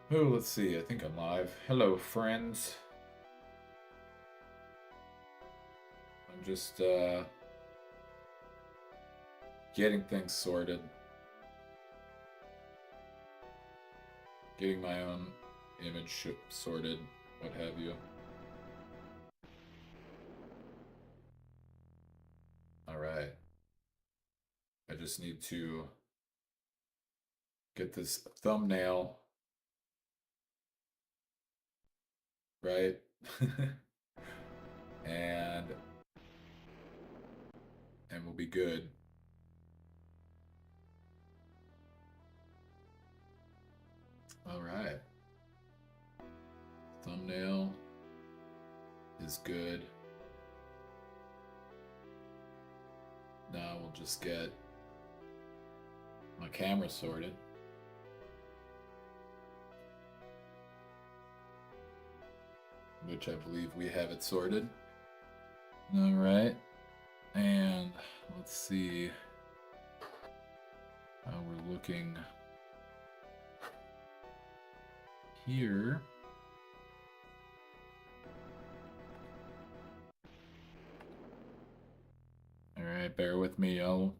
Oh, let's see. I think I'm live. Hello, friends. I'm just getting things sorted. Getting my own image sorted, what have you. Alright. I just need to get this thumbnail right. and we'll be good. Alright. Thumbnail is good. Now we'll just get my camera sorted. Which I believe we have it sorted. Alright. And let's see how we're looking here. Alright, bear with me, y'all.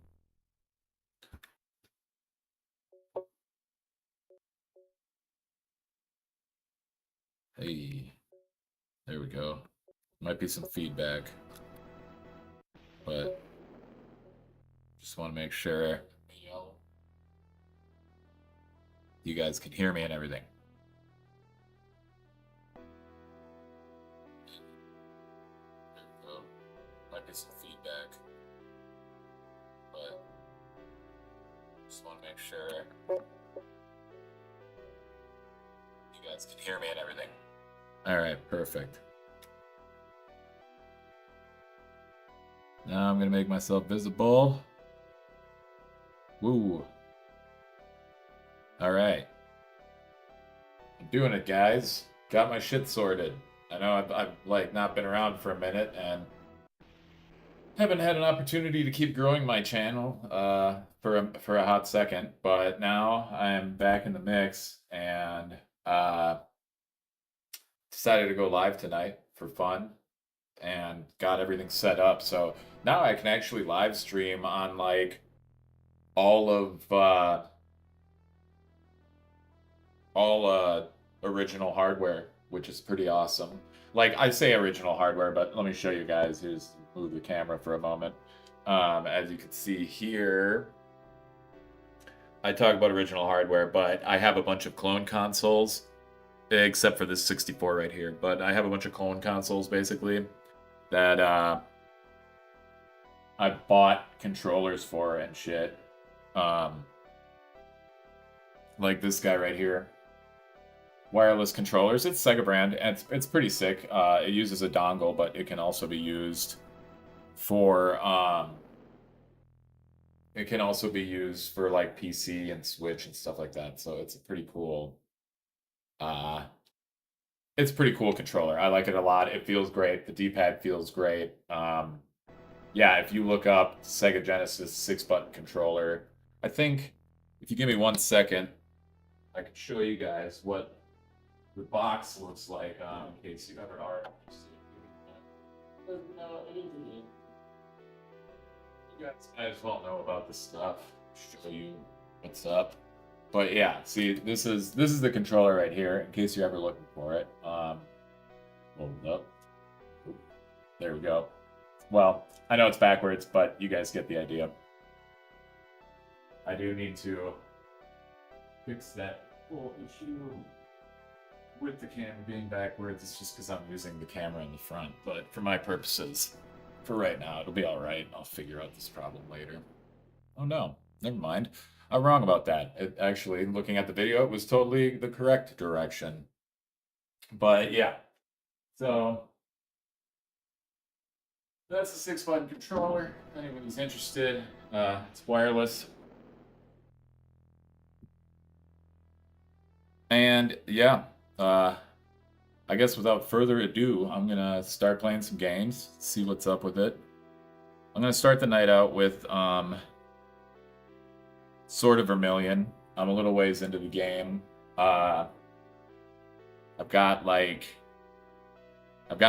Hey, there we go. Might be some feedback, but just want to make sure you guys can hear me and everything. Might be some feedback, but just want to make sure you guys can hear me and everything. All right, perfect. Now I'm gonna make myself visible. Woo. All right. I'm doing it, guys. Got my shit sorted. I know I've like not been around for a minute and haven't had an opportunity to keep growing my channel for a hot second, but now I'm back in the mix and decided to go live tonight for fun and got everything set up. So now I can actually live stream on like all of original hardware, which is pretty awesome. Like I say original hardware, but let me show you guys. Here's move the camera for a moment. As you can see here, I talk about original hardware, but I have a bunch of clone consoles, except for this 64 right here. But I have a bunch of clone consoles basically that I bought controllers for and shit. Like this guy right here. Wireless controllers. It's Sega brand, and it's pretty sick. It uses a dongle, but it can also be used for it can also be used for like PC and Switch and stuff like that. So it's a pretty cool it's a pretty cool controller. I like it a lot. It feels great. The D-pad feels great. Yeah, if you look up Sega Genesis 6-button controller, I think if you give me 1 second, I can show you guys what the box looks like in case you ever are interested. You guys might as well know about this stuff. Show you what's up. But yeah, see, this is the controller right here. In case you're ever looking for it. Hold it up. There we go. Well, I know it's backwards, but you guys get the idea. I do need to fix that little issue with the camera being backwards. It's just because I'm using the camera in the front. But for my purposes, for right now, it'll be all right. I'll figure out this problem later. Oh no, never mind. I'm wrong about that. It actually, looking at the video, it was totally the correct direction. But yeah, so that's a 6-button controller. If anybody's interested, it's wireless. And yeah, I guess without further ado, I'm gonna start playing some games, see what's up with it. I'm gonna start the night out with Sword of Vermilion. I'm a little ways into the game. I've gotten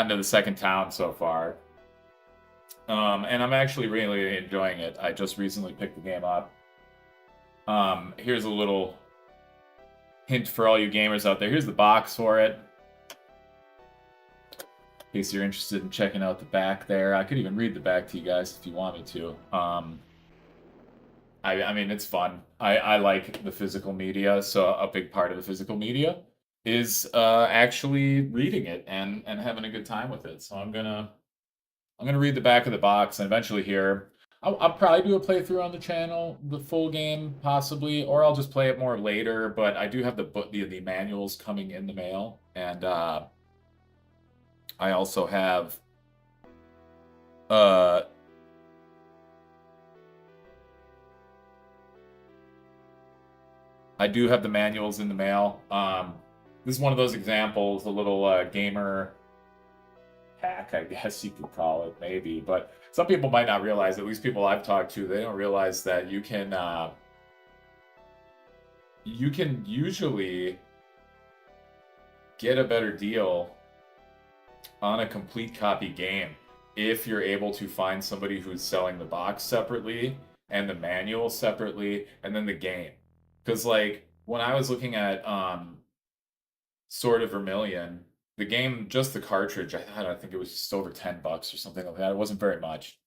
to the second town so far. And I'm actually really enjoying it. I just recently picked the game up. Here's a little hint for all you gamers out there. Here's the box for it. In case you're interested in checking out the back there. I could even read the back to you guys if you want me to. I mean, it's fun. I like the physical media, so a big part of the physical media is actually reading it and having a good time with it. So I'm gonna read the back of the box, and eventually here I'll probably do a playthrough on the channel, the full game possibly, or I'll just play it more later. But I do have the manuals coming in the mail, and I also have I do have the manuals in the mail. This is one of those examples, a little gamer hack, I guess you could call it, maybe. But some people might not realize, at least people I've talked to, they don't realize that you can usually get a better deal on a complete copy game if you're able to find somebody who's selling the box separately and the manual separately and then the game. Because, like, when I was looking at Sword of Vermilion, the game, just the cartridge, I think it was just over $10 or something like that. It wasn't very much.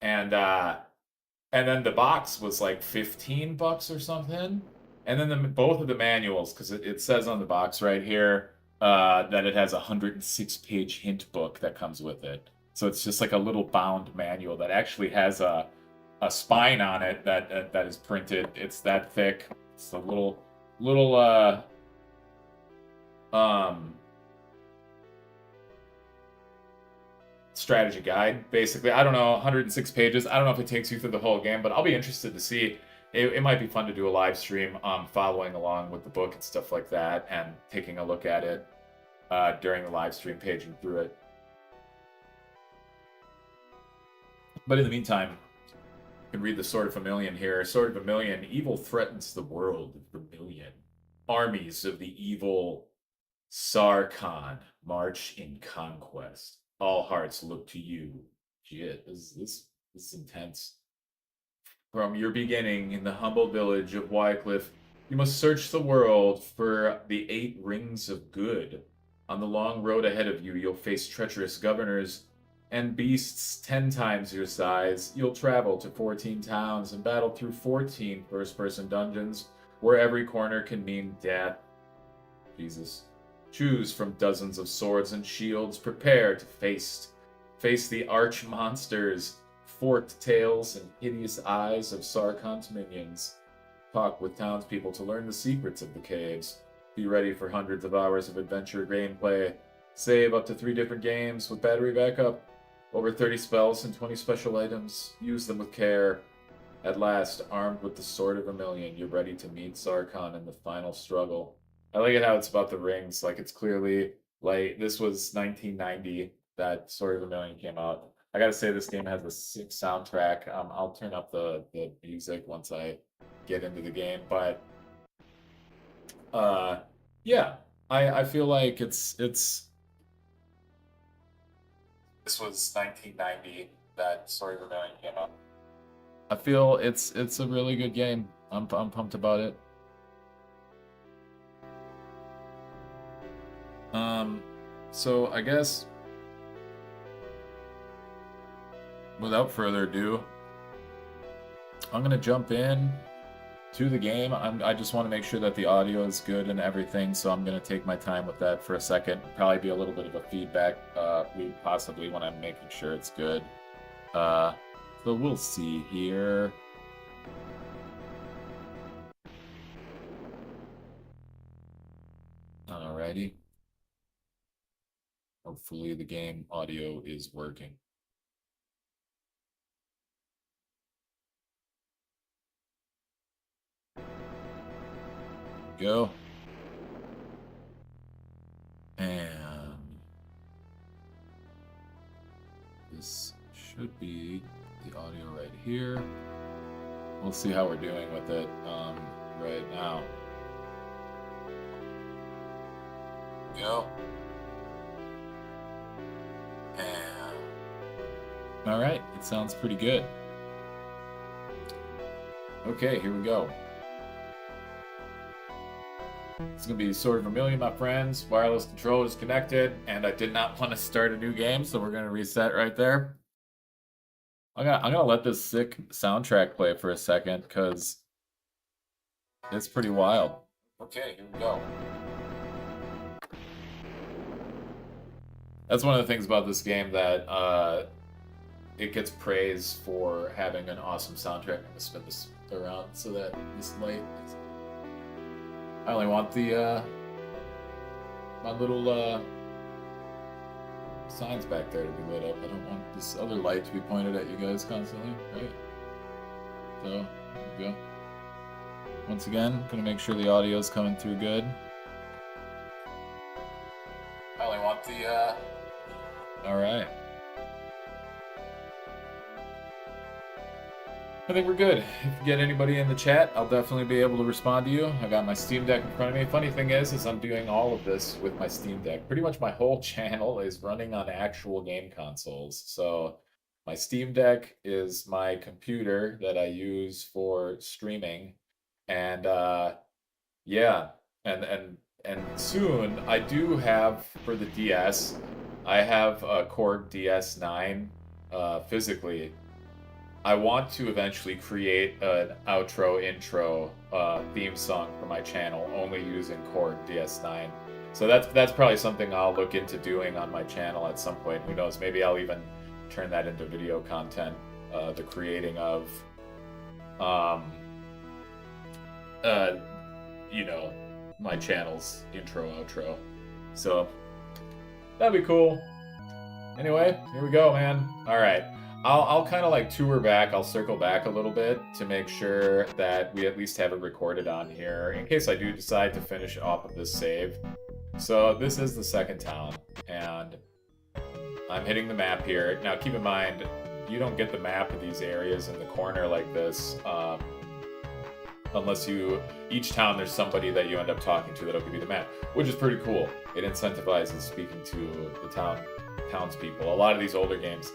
And then the box was like $15 or something. And then both of the manuals, because it says on the box right here that it has a 106-page hint book that comes with it. So it's just like a little bound manual that actually has a spine on it that is printed. It's that thick. It's a little strategy guide, basically. I don't know, 106 pages. I don't know if it takes you through the whole game, but I'll be interested to see. It might be fun to do a live stream following along with the book and stuff like that and taking a look at it during the live stream, paging through it. But in the meantime, you can read the Sword of Vermilion here. Sword of Vermilion, evil threatens the world of Vermilion. Armies of the evil Sarkhan march in conquest. All hearts look to you. Shit, this is intense. From your beginning in the humble village of Wycliffe, you must search the world for the 8 rings of good. On the long road ahead of you, you'll face treacherous governors and beasts 10 times your size. You'll travel to 14 towns and battle through 14 first-person dungeons, where every corner can mean death. Jesus. Choose from dozens of swords and shields. Prepare to face the arch monsters, forked tails, and hideous eyes of Sarkhan's minions. Talk with townspeople to learn the secrets of the caves. Be ready for hundreds of hours of adventure gameplay. Save up to 3 different games with battery backup. Over 30 spells and 20 special items. Use them with care. At last, armed with the Sword of Vermilion, you're ready to meet Sarkhan in the final struggle. I like it how it's about the rings. Like, it's clearly, like, this was 1990 that Sword of Vermilion came out. I gotta say, this game has a sick soundtrack. I'll turn up the music once I get into the game, but yeah, I feel like it's this was 1990 that Sword of Vermilion came out. I feel it's a really good game. I'm pumped about it. So I guess without further ado, I'm gonna jump in to the game. I just want to make sure that the audio is good and everything, so I'm gonna take my time with that for a second. Probably be a little bit of a feedback loop possibly when I'm making sure it's good. So we'll see here. Alrighty. Hopefully the game audio is working. Go. And this should be the audio right here. We'll see how we're doing with it right now. Go. And... all right, it sounds pretty good. Okay, here we go. It's going to be Sword of Vermilion, my friends. Wireless control is connected, and I did not want to start a new game, so we're going to reset right there. I'm gonna let this sick soundtrack play for a second, because it's pretty wild. Okay, here we go. That's one of the things about this game, that it gets praise for having an awesome soundtrack. I'm going to spin this around so that this light is... I only want the, my little, signs back there to be lit up. I don't want this other light to be pointed at you guys constantly, right? So, there we go. Once again, gonna make sure the audio is coming through good. I only want the, alright. I think we're good. If you get anybody in the chat, I'll definitely be able to respond to you. I got my Steam Deck in front of me. Funny thing is I'm doing all of this with my Steam Deck. Pretty much my whole channel is running on actual game consoles. So my Steam Deck is my computer that I use for streaming. And yeah, and soon I do have, for the DS, I have a Core DS9 physically. I want to eventually create an outro, intro, theme song for my channel, only using Core DS9. So that's probably something I'll look into doing on my channel at some point. Who knows? Maybe I'll even turn that into video content. The creating of, you know, my channel's intro, outro. So that'd be cool. Anyway, here we go, man. All right. I'll kind of like tour back. I'll circle back a little bit to make sure that we at least have it recorded on here in case I do decide to finish off of this save. So this is the second town, and I'm hitting the map here. Now keep in mind, you don't get the map of these areas in the corner like this unless each town there's somebody that you end up talking to that'll give you the map, which is pretty cool. It incentivizes speaking to the townspeople. A lot of these older games,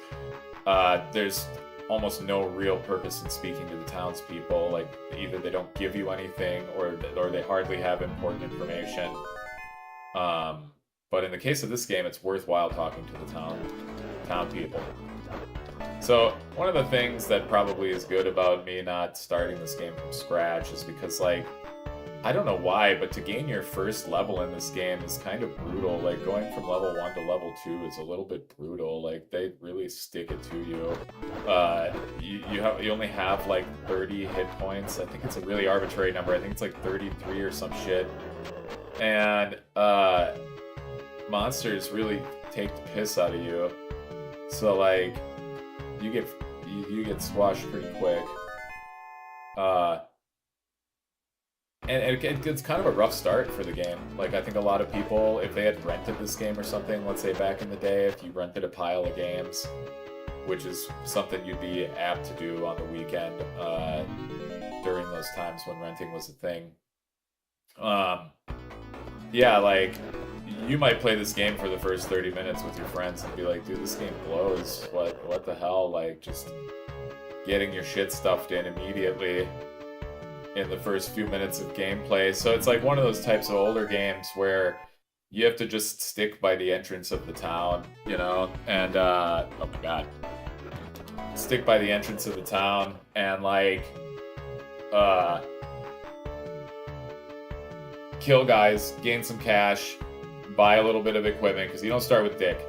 there's almost no real purpose in speaking to the townspeople. Like, either they don't give you anything, or they hardly have important information. But in the case of this game, it's worthwhile talking to the town people. So one of the things that probably is good about me not starting this game from scratch is because, like, I don't know why, but to gain your first level in this game is kind of brutal. Like, going from level 1 to level 2 is a little bit brutal. Like, they really stick it to you. You only have like 30 hit points. I think it's a really arbitrary number. I think it's like 33 or some shit. And monsters really take the piss out of you. So like, you get squashed pretty quick. And it's kind of a rough start for the game. Like, I think a lot of people, if they had rented this game or something, let's say back in the day, if you rented a pile of games, which is something you'd be apt to do on the weekend during those times when renting was a thing. Yeah, like, you might play this game for the first 30 minutes with your friends and be like, dude, this game blows. What the hell? Like, just getting your shit stuffed in immediately in the first few minutes of gameplay. So it's like one of those types of older games where you have to just stick by the entrance of the town, you know? And, oh my god. Stick by the entrance of the town and, like, kill guys, gain some cash, buy a little bit of equipment, because you don't start with dick.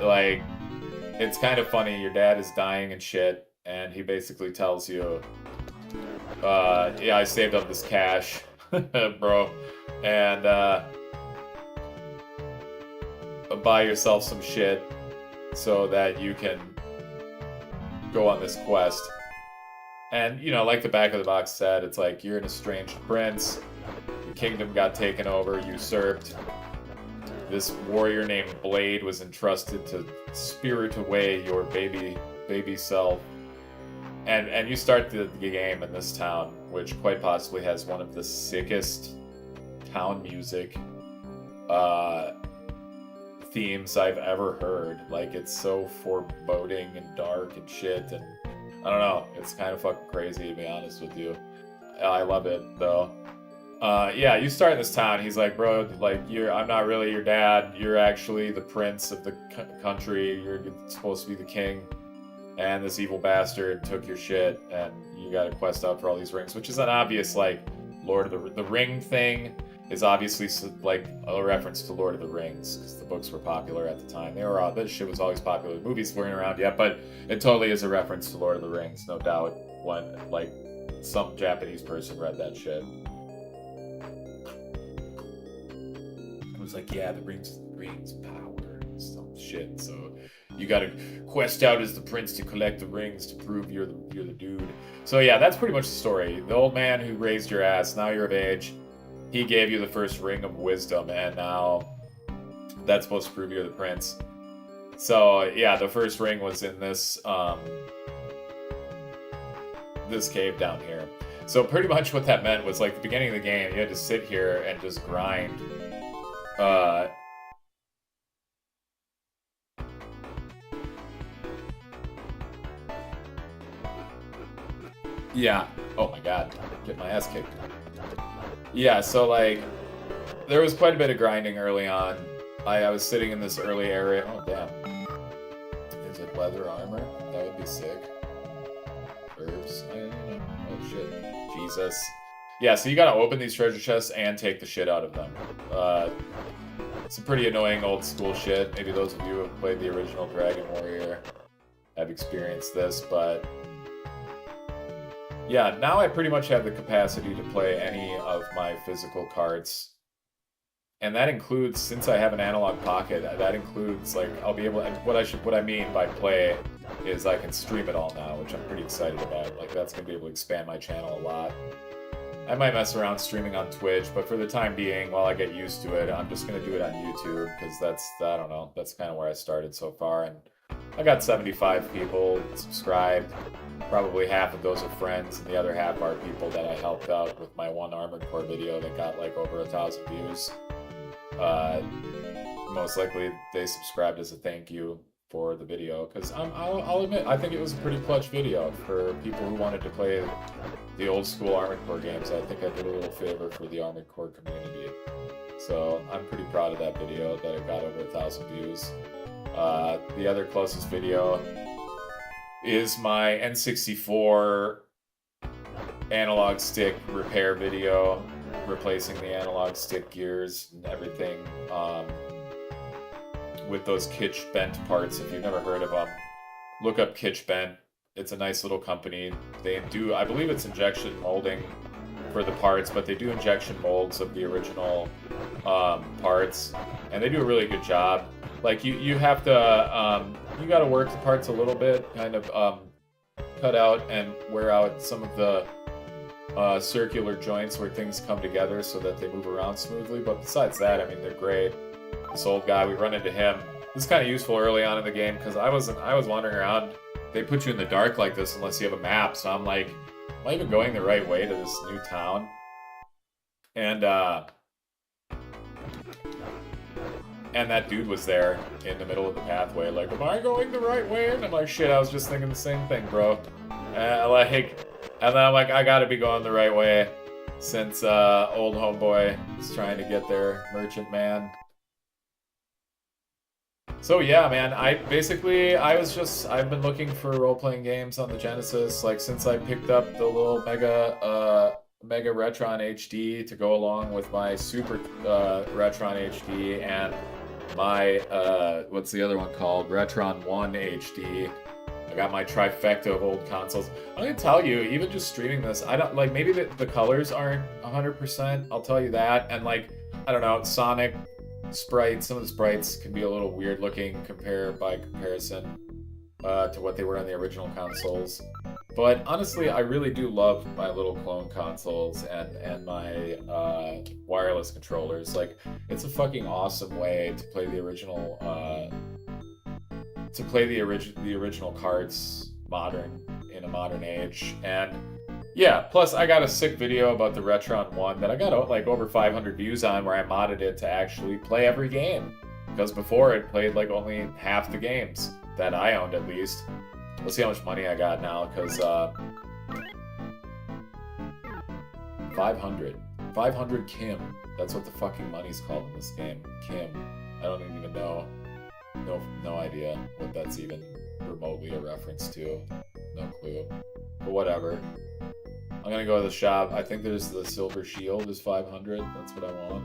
Like, it's kind of funny, your dad is dying and shit, and he basically tells you, yeah, I saved up this cash, bro, and buy yourself some shit so that you can go on this quest. And, you know, like the back of the box said, it's like, you're an estranged prince, your kingdom got taken over, usurped. This warrior named Blade was entrusted to spirit away your baby self. And you start the game in this town, which quite possibly has one of the sickest town music themes I've ever heard. Like, it's so foreboding and dark and shit, and I don't know. It's kind of fucking crazy, to be honest with you. I love it, though. Yeah, you start in this town. He's like, bro, like, I'm not really your dad. You're actually the prince of the country. You're supposed to be the king. And this evil bastard took your shit, and you got to quest out for all these rings, which is an obvious, like, Lord of the Ring thing is obviously, like, a reference to Lord of the Rings, because the books were popular at the time. This shit was always popular. The movies weren't around yet, but it totally is a reference to Lord of the Rings, no doubt, when, like, some Japanese person read that shit. It was like, yeah, the rings power and some shit, so you gotta quest out as the prince to collect the rings to prove you're the dude. So yeah, that's pretty much the story. The old man who raised your ass, now you're of age, he gave you the first ring of wisdom, and now that's supposed to prove you're the prince. So yeah, the first ring was in this this cave down here. So pretty much what that meant was, like, the beginning of the game, you had to sit here and just grind. Yeah. Oh my god. Get my ass kicked. Yeah, so, like, there was quite a bit of grinding early on. I was sitting in this early area. Oh, damn. Is it leather armor? That would be sick. Herbs. I don't know. Oh, shit. Jesus. Yeah, so you gotta open these treasure chests and take the shit out of them. Some pretty annoying old school shit. Maybe those of you who have played the original Dragon Warrior have experienced this, but yeah, now I pretty much have the capacity to play any of my physical cards. And that includes, since I have an analog pocket, that includes, like, I'll be able to, what I mean by play is I can stream it all now, which I'm pretty excited about. Like, that's going to be able to expand my channel a lot. I might mess around streaming on Twitch, but for the time being, while I get used to it, I'm just going to do it on YouTube, because I don't know, that's kind of where I started so far, and I got 75 people subscribed. Probably half of those are friends, and the other half are people that I helped out with my one Armored Core video that got, like, over 1,000 views. Most likely they subscribed as a thank you for the video, because I'll admit, I think it was a pretty clutch video for people who wanted to play the old school Armored Core games. I think I did a little favor for the Armored Core community. So I'm pretty proud of that video, that it got over 1,000 views. The other closest video is my N64 analog stick repair video, replacing the analog stick gears and everything with those Kitsch Bent parts. If you've never heard of them, look up Kitsch Bent. It's a nice little company. They do, I believe it's injection molding for the parts, but they do injection molds of the original parts, and they do a really good job. Like, you have to, you gotta work the parts a little bit, kind of cut out and wear out some of the circular joints where things come together so that they move around smoothly. But besides that, I mean, they're great. This old guy, we run into him. This is kind of useful early on in the game, because I was wandering around. They put you in the dark like this unless you have a map, so I'm like, am I even going the right way to this new town? And that dude was there in the middle of the pathway, like, am I going the right way? And I'm like, shit, I was just thinking the same thing, bro. And then I'm like, I gotta be going the right way, since old homeboy is trying to get there, merchant man. So yeah, man, I've been looking for role-playing games on the Genesis, like, since I picked up the little Mega Retron HD to go along with my Super Retron HD and my, what's the other one called? Retron 1 HD. I got my trifecta of old consoles. I'm gonna tell you, even just streaming this, I don't, like, maybe the colors aren't 100%, I'll tell you that, and, like, I don't know, Sonic sprites, some of the sprites can be a little weird looking by comparison to what they were on the original consoles. But honestly, I really do love my little clone consoles and my wireless controllers. Like, it's a fucking awesome way to play the original cards in a modern age. And yeah, plus I got a sick video about the Retron 1 that I got like over 500 views on, where I modded it to actually play every game. Because before it played like only half the games that I owned at least. Let's see how much money I got now, because 500. 500 Kim. That's what the fucking money's called in this game. Kim. I don't even know. No idea what that's even remotely a reference to. No clue. But whatever. I'm gonna go to the shop. I think there's the silver shield is 500. That's what I want.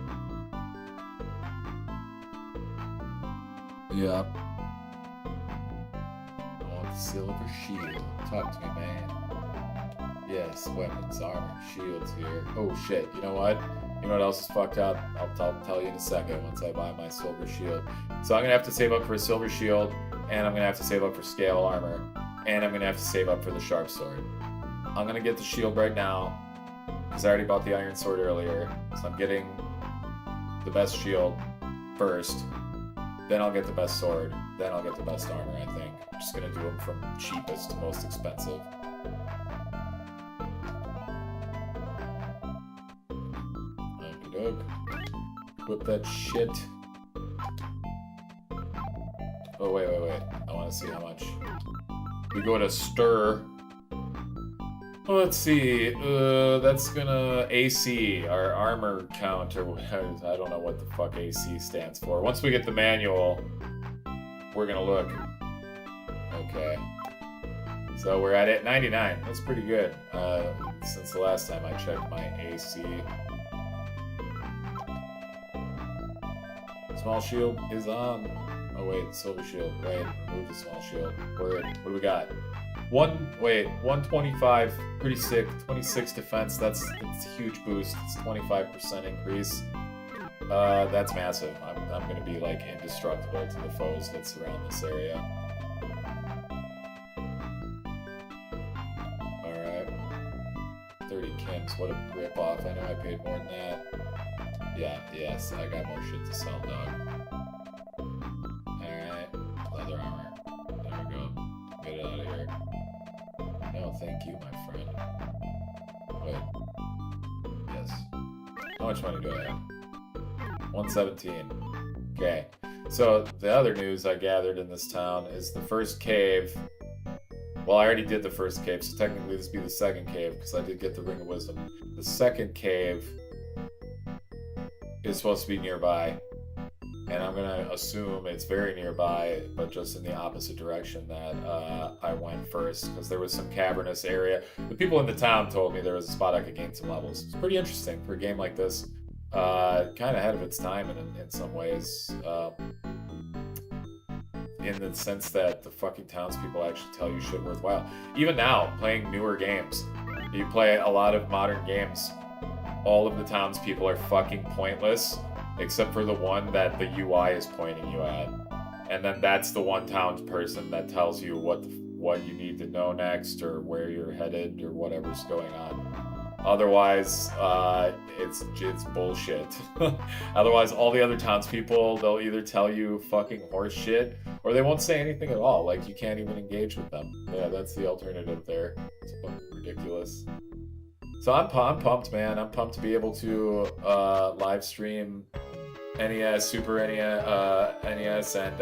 Yeah. I want the silver shield. Talk to me, man. Yes, weapons, armor, shields here. Oh shit, you know what? You know what else is fucked up? I'll tell you in a second once I buy my silver shield. So I'm gonna have to save up for a silver shield, and I'm gonna have to save up for scale armor, and I'm gonna have to save up for the sharp sword. I'm gonna get the shield right now, because I already bought the iron sword earlier. So I'm getting the best shield first, then I'll get the best sword, then I'll get the best armor, I think. I'm just gonna do them from cheapest to most expensive. Whip that shit. Oh, wait. I want to see how much. We go to stir. Let's see. That's gonna AC, our armor count, or I don't know what the fuck AC stands for. Once we get the manual, we're gonna look. Okay. So we're at 99. That's pretty good. Since the last time I checked my AC. Small shield is on. Oh wait, silver shield. Right, remove the small shield. Word. What do we got? 125. Pretty sick. 26 defense. That's a huge boost. It's 25% increase. That's massive. I'm gonna be like indestructible to the foes that surround this area. Alright. 30 Kims. What a rip off. I know I paid more than that. Yeah, yes, I got more shit to sell, dog. Alright, leather armor. There we go. Get it out of here. No, thank you, my friend. Wait. Yes. How much money do I have? 117. Okay. So, the other news I gathered in this town is the first cave. Well, I already did the first cave, so technically this would be the second cave, because I did get the Ring of Wisdom. The second cave is supposed to be nearby, and I'm gonna assume it's very nearby, but just in the opposite direction that I went first, because there was some cavernous area. The people in the town told me there was a spot I could gain some levels. It's pretty interesting for a game like this. Kind of ahead of its time in some ways, in the sense that the fucking townspeople actually tell you shit worthwhile. Even now, playing newer games, you play a lot of modern games, all of the townspeople are fucking pointless, except for the one that the UI is pointing you at. And then that's the one townsperson that tells you what you need to know next, or where you're headed, or whatever's going on. Otherwise, it's bullshit. Otherwise, all the other townspeople, they'll either tell you fucking horse shit, or they won't say anything at all. Like, you can't even engage with them. Yeah, that's the alternative there. It's fucking ridiculous. So I'm pumped, man. I'm pumped to be able to live stream NES, Super NES, and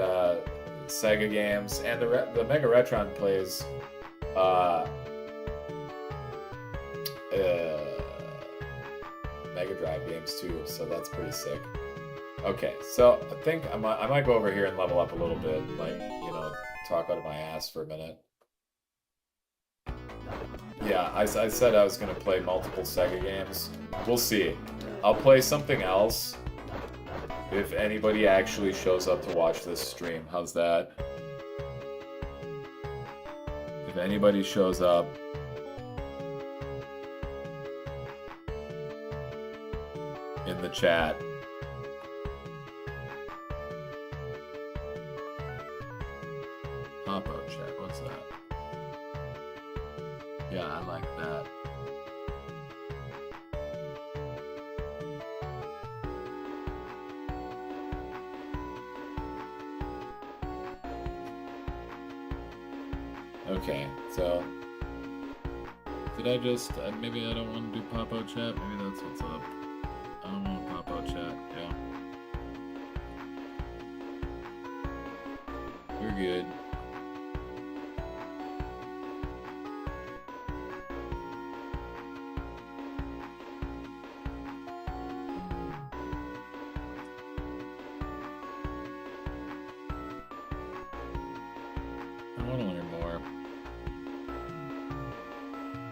Sega games, and the Mega Retron plays Mega Drive games too. So that's pretty sick. Okay, so I think I might go over here and level up a little bit, like, you know, talk out of my ass for a minute. Yeah, I said I was going to play multiple Sega games. We'll see. I'll play something else if anybody actually shows up to watch this stream. How's that? If anybody shows up in the chat. Pop out chat, what's that? Yeah, I like that. Okay, so did I just maybe I don't want to do pop-out chat? Maybe that's what's up. I don't want pop-out chat. Yeah. You're good. I want to learn more.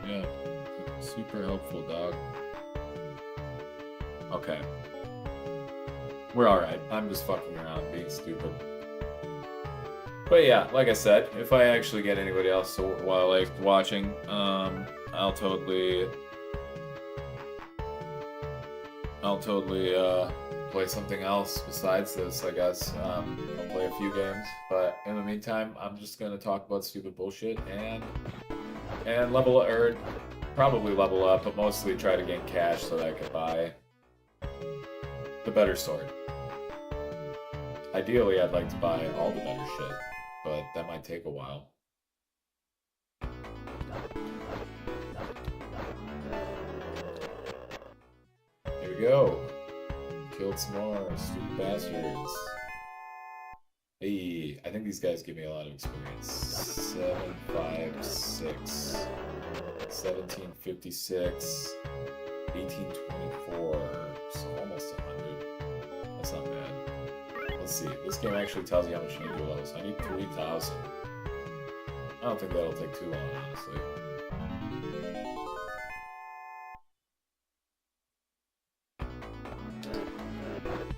Yeah, super helpful, dog. Okay. We're alright. I'm just fucking around, being stupid. But yeah, like I said, if I actually get anybody else while like watching, I'll totally play something else besides this, I guess. I'll play a few games, but in the meantime, I'm just gonna talk about stupid bullshit and probably level up, but mostly try to gain cash so that I can buy the better sword. Ideally, I'd like to buy all the better shit, but that might take a while. Here we go. Killed some more stupid bastards. Hey, I think these guys give me a lot of experience. 756, 1756, 1824, so almost 100. That's not bad. Let's see. This game actually tells you how much you need to levels. I need 3,000. I don't think that'll take too long, honestly.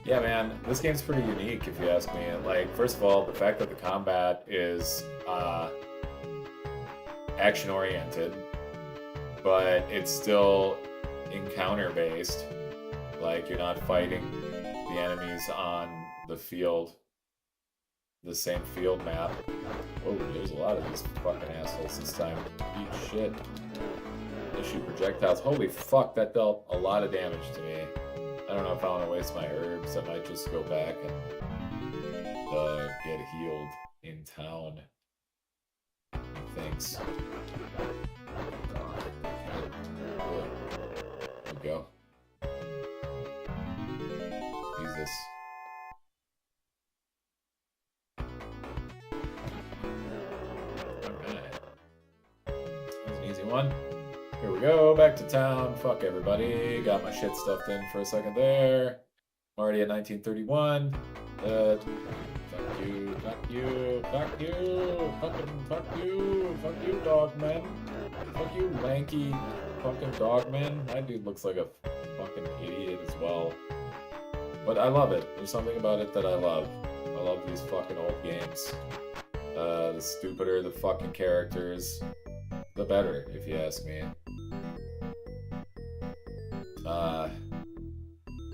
Yeah, man, this game's pretty unique if you ask me. Like, first of all, the fact that the combat is action-oriented, but it's still encounter-based. Like, you're not fighting the enemies on the field, the same field map. Oh, there's a lot of these fucking assholes this time. Eat shit. They shoot projectiles. Holy fuck, that dealt a lot of damage to me. I don't know if I want to waste my herbs. I might just go back and get healed in town. Thanks. There we go. Use this. Alright. That was an easy one. Here we go, back to town. Fuck everybody. Got my shit stuffed in for a second there. I'm already at 1931. Fuck you, fuck you, fuck you, fuck you, dogman. Fuck you, lanky fucking dogman. My dude looks like a fucking idiot as well. But I love it. There's something about it that I love. I love these fucking old games. The stupider the fucking characters, the better, if you ask me.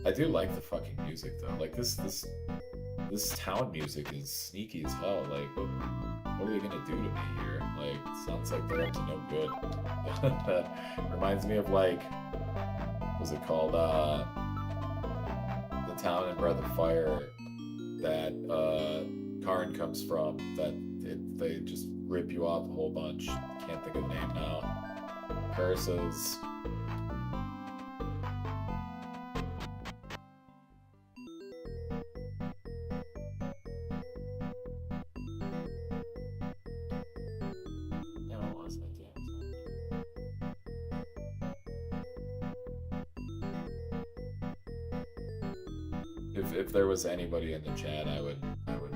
I do like the fucking music though. Like this town music is sneaky as hell. Like, what are they gonna do to me here? Like, it sounds like they're up to no good. Reminds me of like, what's it called? The town in Breath of Fire that Karn comes from. They just rip you off a whole bunch. Can't think of the name now. Curses. If there was anybody in the chat, I would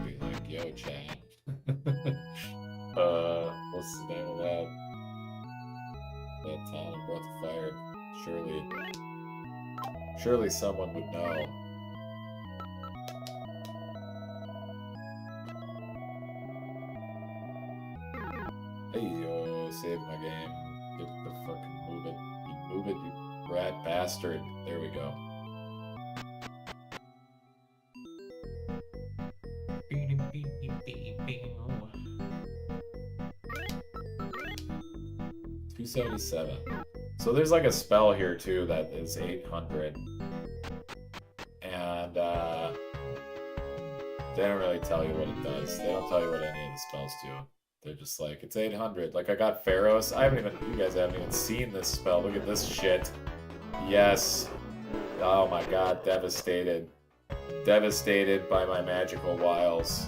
be like, yo, chat. What's the name of that town in Breath of Fire? Surely someone would know. Hey, yo, save my game. Get the fucking move it. You move it, you rat bastard. There we go. $277. So there's like a spell here too that is 800, and they don't really tell you what it does. They don't tell you what any of the spells do. They're just like, it's 800. Like, I got Pharaohs. You guys haven't even seen this spell. Look at this shit. Yes. Oh my god, devastated. Devastated by my magical wiles.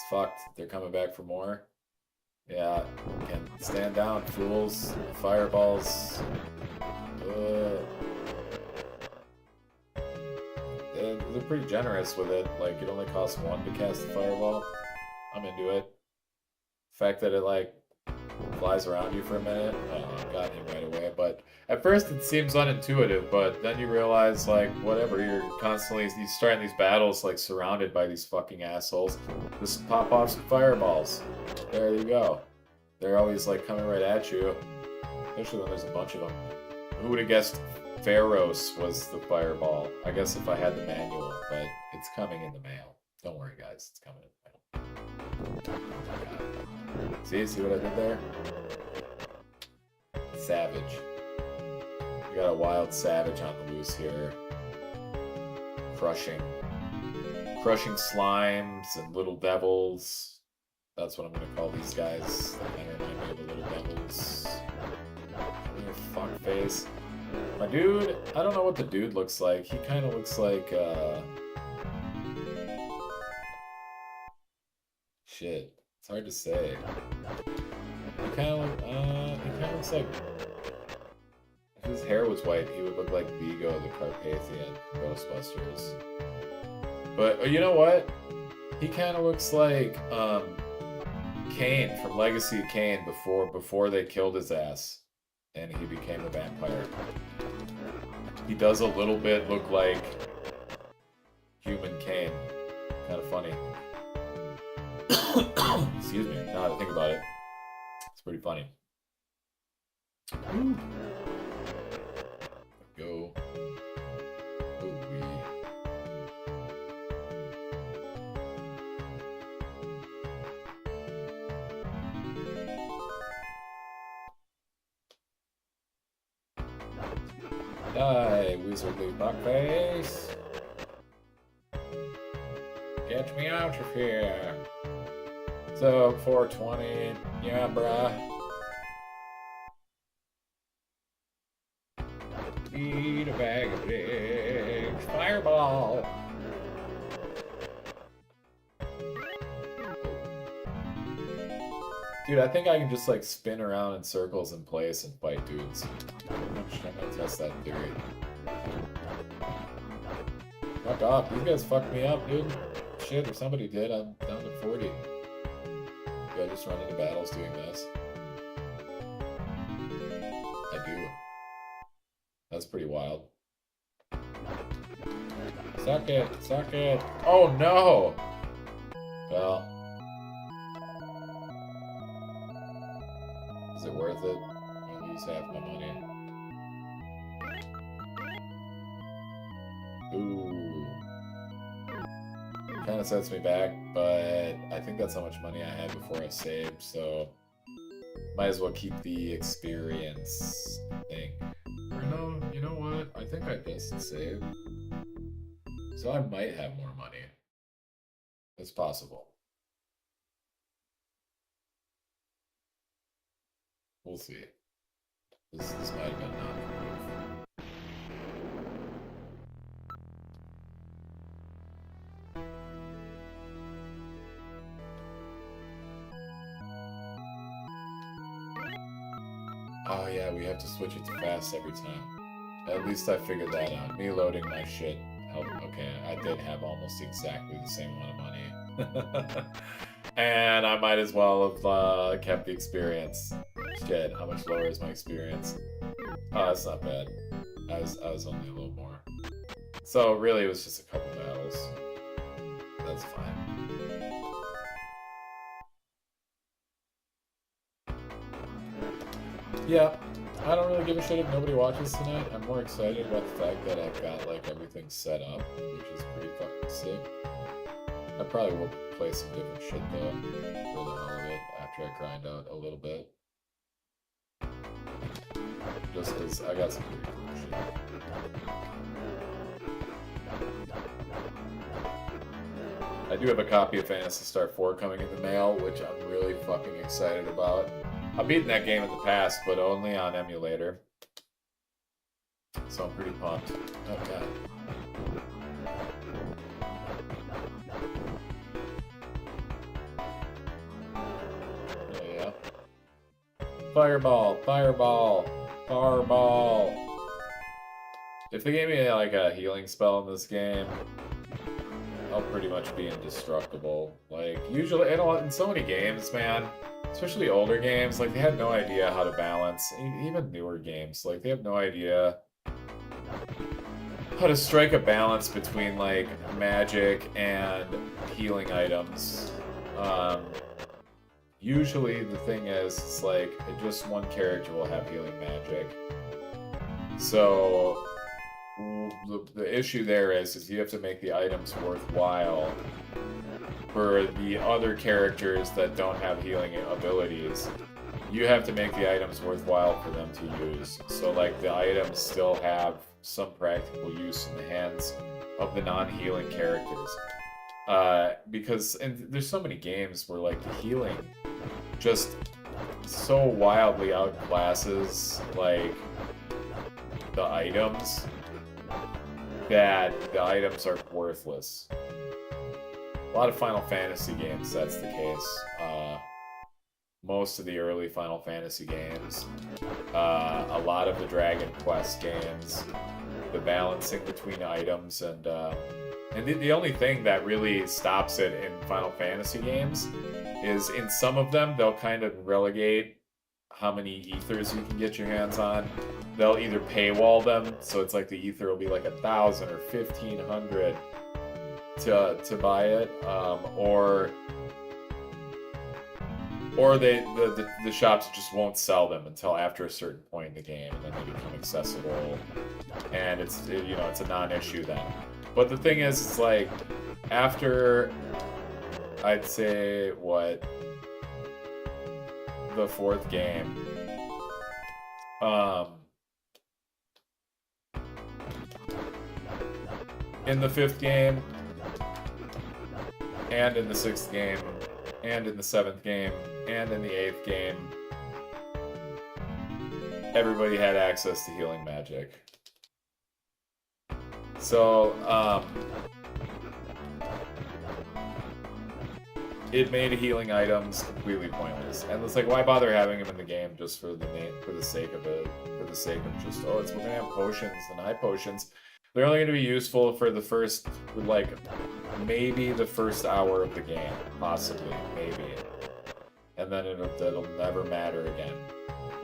fucked. They're coming back for more. Yeah, can stand down, fools. Fireballs. They're pretty generous with it. Like, it only costs 1 to cast the fireball. I'm into it. The fact that it, like, flies around you for a minute. Got him right away. But at first it seems unintuitive, but then you realize, like, whatever, you're starting these battles, like, surrounded by these fucking assholes. Just pop off some fireballs. There you go. They're always, like, coming right at you. Especially when there's a bunch of them. Who would have guessed Pharaohs was the fireball? I guess if I had the manual, but it's coming in the mail. Don't worry, guys. It's coming in the mail. See what I did there? Savage. We got a wild savage on the loose here. Crushing slimes and little devils. That's what I'm gonna call these guys. That kind of remind me of the little devils. Come here, fuckface. My dude, I don't know what the dude looks like. He kind of looks like, shit. It's hard to say. He kind of looks like... If his hair was white, he would look like Vigo the Carpathian from Ghostbusters. But, you know what? He kind of looks like, Kane from Legacy of Kane before they killed his ass. And he became a vampire. He does a little bit look like human Kane. Kind of funny. Excuse me, now that I think about it. It's pretty funny. Ooh. Go. Die, wizardly fuckface. Get me out of here. So, 420. Yeah, bruh. Eat a bag of dicks. Fireball. Dude, I think I can just, like, spin around in circles in place and fight dudes. I'm gonna test that theory. Fuck off. These guys fucked me up, dude. Shit, or somebody did. I'm down to 40. Do I just run into battles doing this? I do. That's pretty wild. Suck it! Suck it! Oh no! Well... Is it worth it? I'll lose half my money. Ooh. Kind of sets me back, but I think that's how much money I had before I saved, so might as well keep the experience thing. Or no, you know what? I think I just saved. So I might have more money. It's possible. We'll see. This might have been not the move. Oh yeah, we have to switch it to fast every time. At least I figured that out. Me loading my shit helped. Okay, I did have almost exactly the same amount of money. And I might as well have kept the experience. Shit, how much lower is my experience? Oh, that's not bad. I was only a little more. So really, it was just a couple battles. That's fine. Yeah, I don't really give a shit if nobody watches tonight. I'm more excited about the fact that I've got like everything set up, which is pretty fucking sick. I probably will play some different shit though, for the hell of it, after I grind out a little bit. Just because I got some pretty cool shit. I do have a copy of Phantasy Star 4 coming in the mail, which I'm really fucking excited about. I've beaten that game in the past, but only on emulator. So I'm pretty pumped. Oh god. Fireball, fireball, fireball. If they gave me like a healing spell in this game, I'll pretty much be indestructible. Like, usually, in so many games, man, especially older games, like, they had no idea how to balance, even newer games, like, they have no idea how to strike a balance between, like, magic and healing items. Usually the thing is, it's like, just one character will have healing magic. So the issue there is you have to make the items worthwhile for the other characters that don't have healing abilities. You have to make the items worthwhile for them to use. So like the items still have some practical use in the hands of the non-healing characters. Because there's so many games where like the healing just so wildly outclasses like the items that the items are worthless. A lot of Final Fantasy games, that's the case. Most of the early Final Fantasy games, a lot of the Dragon Quest games, the balancing between items and the only thing that really stops it in Final Fantasy games is in some of them they'll kind of relegate how many ethers you can get your hands on. They'll either paywall them, so it's like the ether will be like 1,000 or 1,500 to buy it, or the shops just won't sell them until after a certain point in the game, and then they become accessible, and it's a non-issue then. But the thing is, it's like after I'd say the fourth game, in the fifth game, and in the sixth game, and in the seventh game, and in the eighth game, everybody had access to healing magic. So, it made healing items completely pointless. And it's like, why bother having them in the game just for the sake of it? For the sake of just, we're gonna have potions and high potions. They're only gonna be useful for the first, like, maybe the first hour of the game. Possibly, maybe. And then it'll never matter again.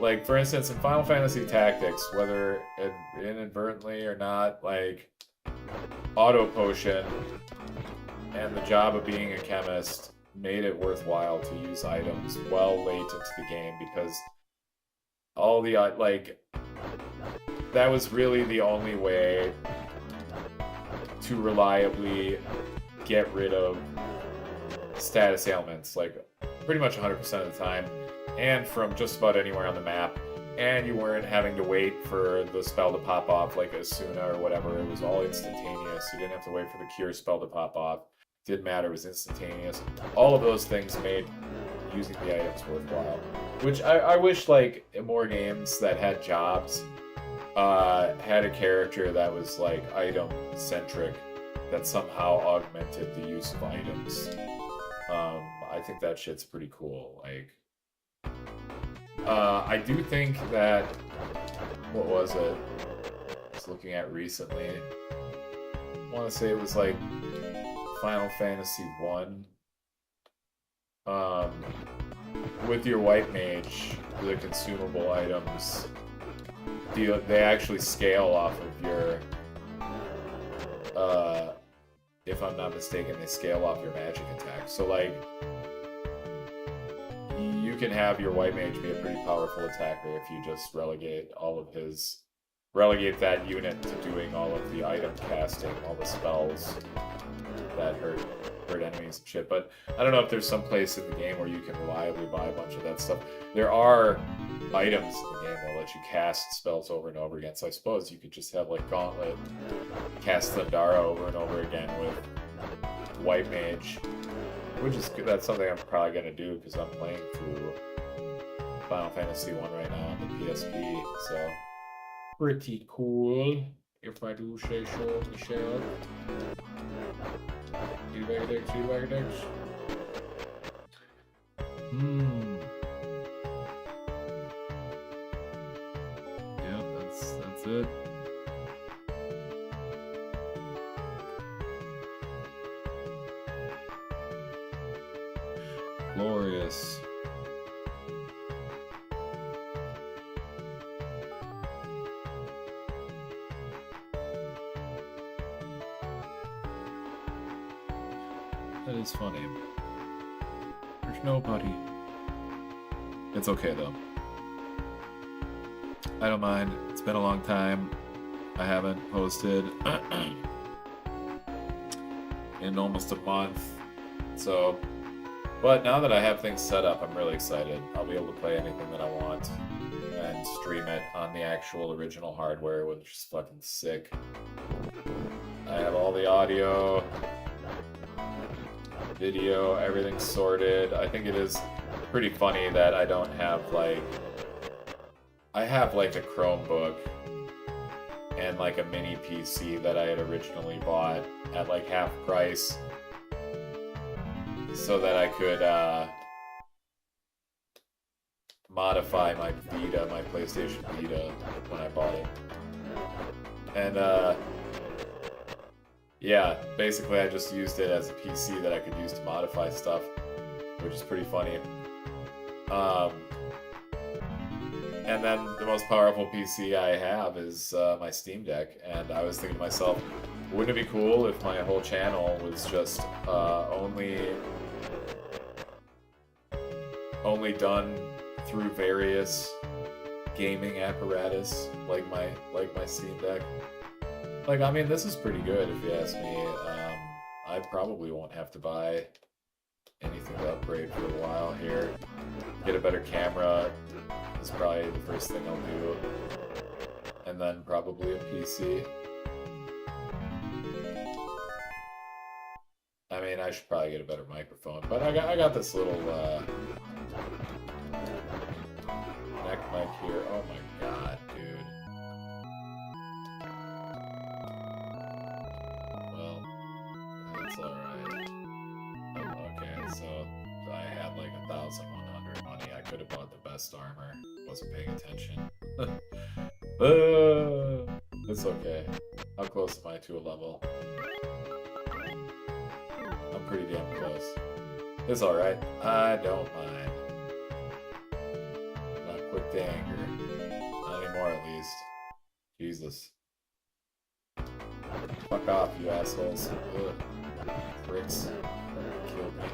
Like, for instance, in Final Fantasy Tactics, whether inadvertently or not, like, auto potion and the job of being a chemist made it worthwhile to use items well late into the game, because all the that was really the only way to reliably get rid of status ailments, like pretty much 100% of the time, and from just about anywhere on the map. And you weren't having to wait for the spell to pop off like Asuna or whatever. It was all instantaneous. You didn't have to wait for the cure spell to pop off. Didn't matter, it was instantaneous. All of those things made using the items worthwhile. Which I wish, like, more games that had jobs had a character that was, like, item-centric, that somehow augmented the use of items. I think that shit's pretty cool. Like, I do think that, what was it I was looking at recently? I want to say it was, like, Final Fantasy 1. With your white mage, the consumable items, they actually scale off of your, if I'm not mistaken, they scale off your magic attack. So, like, you can have your white mage be a pretty powerful attacker if you just relegate that unit to doing all of the item casting, all the spells that hurt enemies and shit. But I don't know if there's some place in the game where you can reliably buy a bunch of that stuff. There are items in the game that let you cast spells over and over again, so I suppose you could just have, like, Gauntlet, cast Thundara over and over again with White Mage, which is good. That's something I'm probably going to do because I'm playing through Final Fantasy 1 right now on the PSP, so pretty cool, if I do say so myself. glorious. That is funny. There's nobody. It's okay though. I don't mind. It's been a long time. I haven't posted in almost a month. So, but now that I have things set up, I'm really excited. I'll be able to play anything that I want and stream it on the actual original hardware, which is fucking sick. I have all the audio, video, everything sorted. I think it is pretty funny that I don't have like... I have like a Chromebook and like a mini PC that I had originally bought at like half price so that I could modify my Vita, my PlayStation Vita when I bought it. And yeah, basically I just used it as a PC that I could use to modify stuff, which is pretty funny. And then the most powerful PC I have is my Steam Deck, and I was thinking to myself, wouldn't it be cool if my whole channel was just only done through various gaming apparatus, like my Steam Deck? Like, I mean, this is pretty good if you ask me. I probably won't have to buy anything to upgrade for a while here. Get a better camera is probably the first thing I'll do, and then probably a PC. I mean, I should probably get a better microphone, but I got this little neck mic here. Oh my god, dude. Well, that's alright. Okay, so I had like 1,100 money. I could have bought the best armor. Wasn't paying attention. It's okay. How close am I to a level? I'm pretty damn close. It's alright. I don't mind. Not quick to anger. Not anymore, at least. Jesus. Fuck off, you assholes. Ugh. Pricks. Killed me.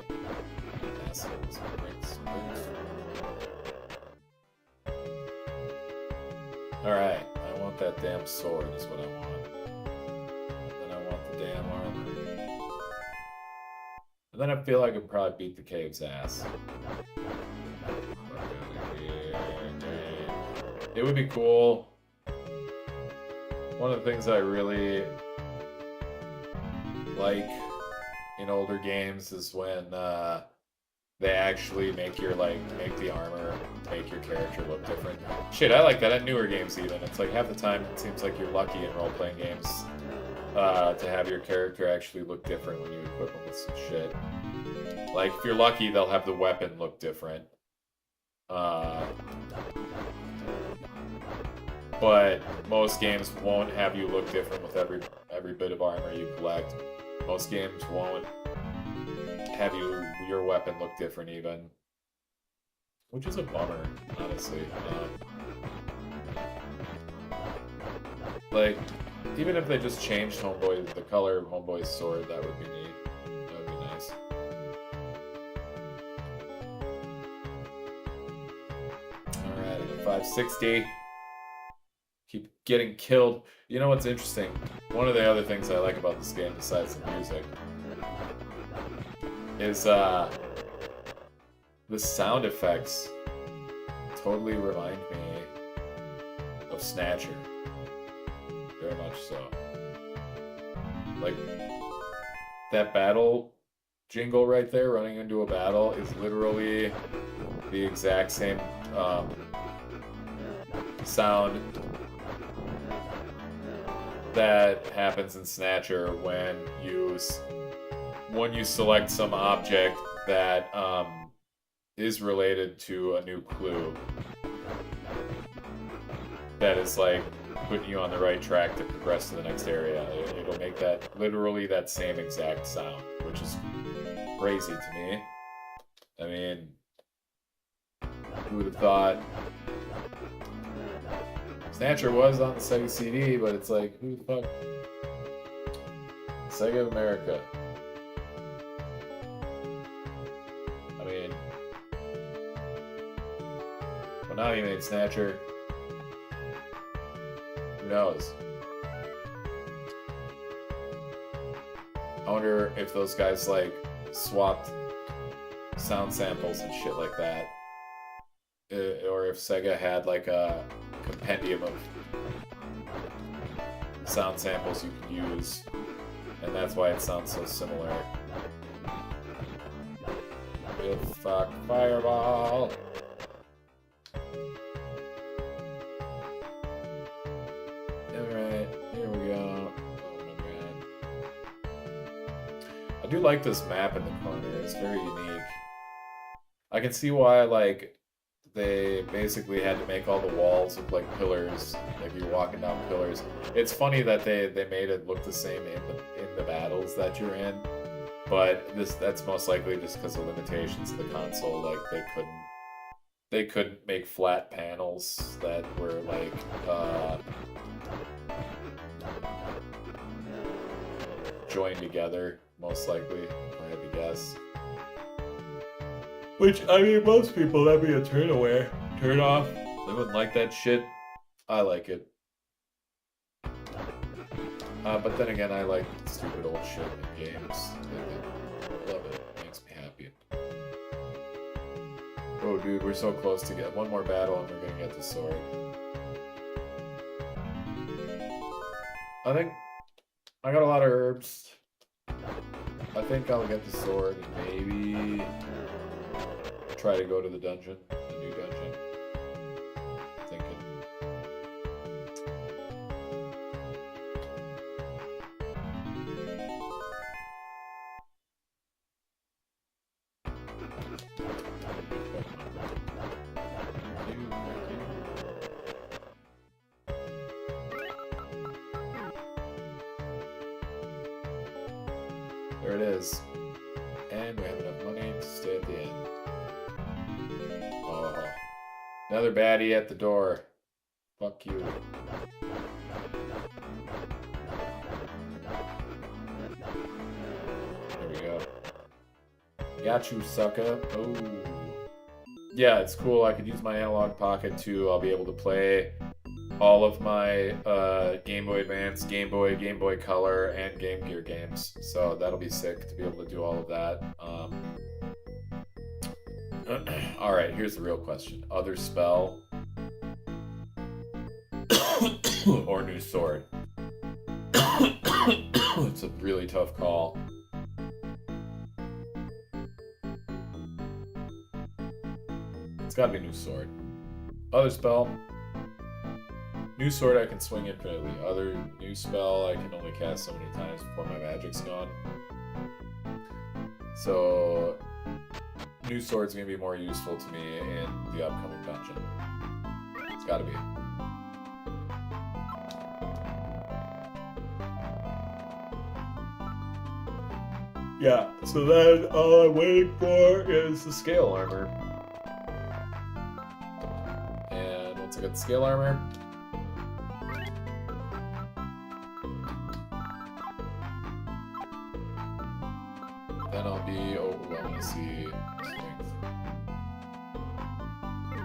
Assholes. Pricks. Alright, I want that damn sword is what I want. And then I want the damn armor. And then I feel like I could probably beat the cave's ass. It would be cool. One of the things I really like in older games is when they actually make your make the armor, make your character look different. Shit, I like that in newer games even. It's like half the time it seems like you're lucky in role-playing games to have your character actually look different when you equip them with some shit. Like, if you're lucky, they'll have the weapon look different. But most games won't have you look different with every bit of armor you collect. Most games won't have your weapon look different even. Which is a bummer, honestly. Like, even if they just changed the color of Homeboy's sword, that would be neat. That would be nice. Alright, I'm at 560. Keep getting killed. You know what's interesting? One of the other things I like about this game, besides the music, is the sound effects totally remind me of Snatcher. Very much so. Like, that battle jingle right there, running into a battle, is literally the exact same sound that happens in Snatcher when you select some object that is related to a new clue that is like putting you on the right track to progress to the next area. It'll make that literally that same exact sound, which is crazy to me. I mean, who would have thought? Snatcher was on the Sega CD, but it's like, who the fuck? Sega of America. I mean, Konami made Snatcher. Who knows? I wonder if those guys like swapped sound samples and shit like that, or if Sega had like a compendium of sound samples you can use, and that's why it sounds so similar. Good fuck, fireball. Alright, here we go. Oh my god. I do like this map in the corner, it's very unique. I can see why, like, they basically had to make all the walls look like pillars, like you're walking down pillars. It's funny that they made it look the same in the battles that you're in, but that's most likely just because of limitations of the console. Like they couldn't make flat panels that were like joined together, most likely, if I had to guess. Which, I mean, most people, that'd be a turn off. They wouldn't like that shit. I like it. But then again, I like stupid old shit in games. I love it. It makes me happy. Oh, dude, we're so close to get one more battle and we're gonna get the sword. I think I got a lot of herbs. I think I'll get the sword and maybe try to go to the dungeon, the new dungeon. Thinking. There it is. And we have enough money to stay at the end. Oh, another baddie at the door. Fuck you. There we go. Got you, sucker. Oh. Yeah, it's cool. I could use my analog pocket too. I'll be able to play all of my Game Boy Advance, Game Boy Color, and Game Gear games. So that'll be sick to be able to do all of that. Alright, here's the real question. Other spell or new sword? It's a really tough call. It's gotta be new sword. Other spell. New sword I can swing infinitely. Other new spell I can only cast so many times before my magic's gone. So new sword's gonna be more useful to me in the upcoming dungeon. It's gotta be. Yeah, so then all I'm waiting for is the scale armor. And once I get the scale armor, then I'll be, oh, I want to see strength.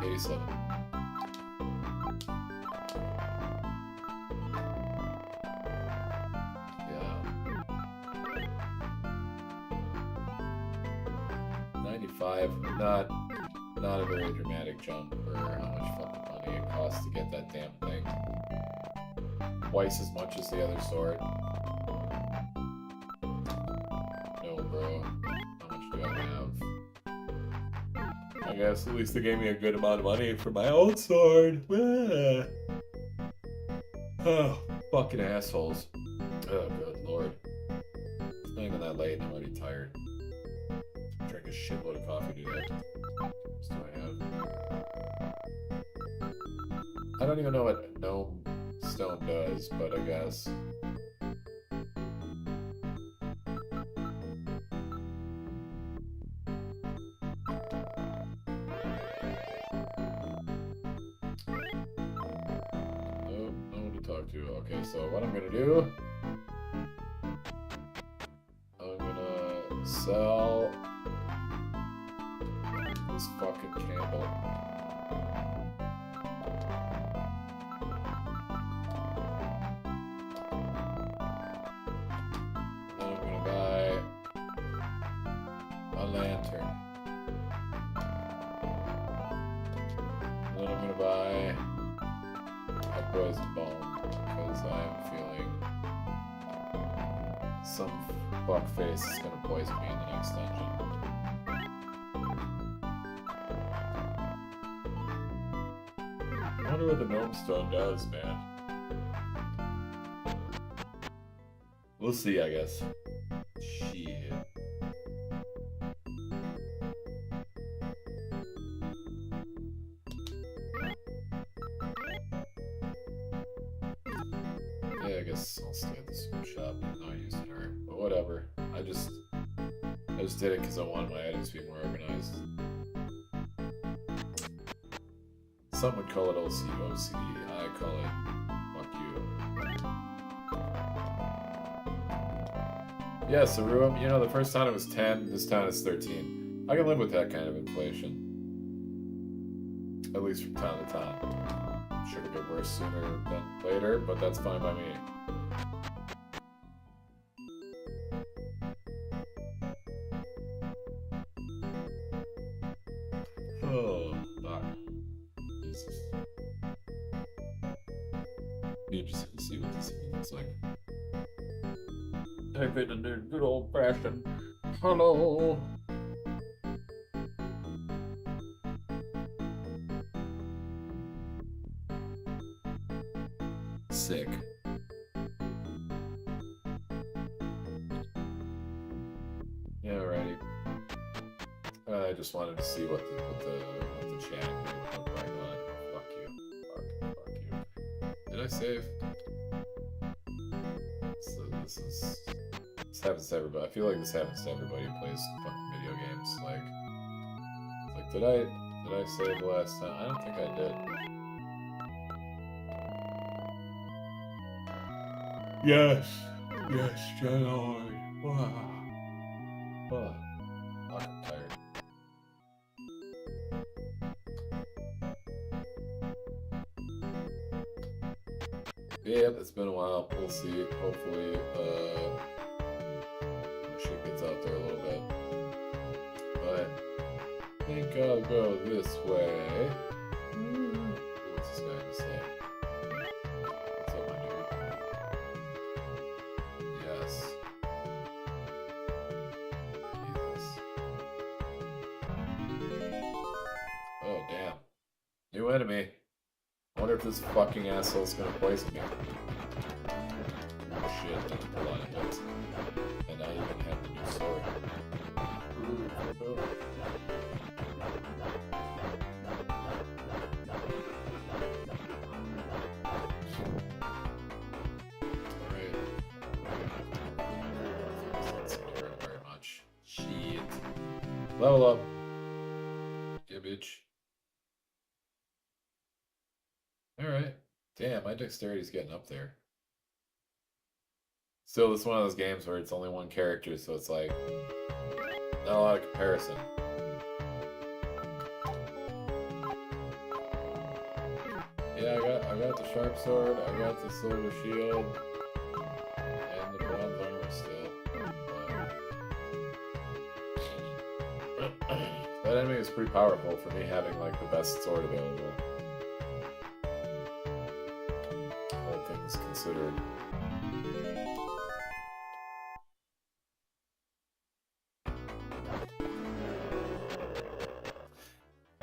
87. Yeah. 95. Not a very dramatic jump for how much fucking money it costs to get that damn thing. Twice as much as the other sword. Bro, how much do I have? I guess at least they gave me a good amount of money for my old sword. Oh, fucking assholes. Oh, good lord. It's not even that late and I'm already tired. I'm drinking a shitload of coffee today. What else do I have? I don't even know what Gnome Stone does, but I guess. So what I'm gonna do, I'm gonna sell this fucking candle. Then I'm gonna buy a lantern. Then I'm gonna buy a poison bomb because I'm feeling some fuckface is gonna poison me in the next dungeon. I wonder what the gnome stone does, man. We'll see, I guess. Shit. Yeah, I guess I'll stay at the scoop shop. I'm not using her, but whatever. I just did it because I wanted my items to be more organized. Some would call it OCD. I call it fuck you. Yeah, so Ruum, you know, the first time it was 10, this time it's 13. I can live with that kind of inflation. At least from time to time. Sure to get worse sooner than later, but that's fine by me. Oh, fuck. Jesus. You just have to see what this looks like. Type it in there, good old fashioned hello. Sick. Yeah, alrighty. I just wanted to see what the chat would look like on. Fuck you. Fuck you. Did I save? So this happens to everybody. I feel like this happens to everybody who plays fucking video games. Like did I save last time? I don't think I did. Yes, Jellord. Wow. Oh, I'm tired. Yep, it's been a while. We'll see. Hopefully, shit gets out there a little bit. But I think I'll go this way. What's this guy gonna say? What's up, my dude? Yes. Jesus. Oh, damn. New enemy. I wonder if this fucking asshole's gonna poison me. Oh shit, that's a lot of hits. And I even have the new sword. Alright. That's not hurt very much. Shit. Level up. Yeah, bitch. Alright. Damn, my dexterity's getting up there. Still, it's one of those games where it's only one character, so it's like not a lot of comparison. Yeah, I got the sharp sword, I got the silver shield, and the bronze armor still. But that enemy is pretty powerful for me having like the best sword available. All things considered.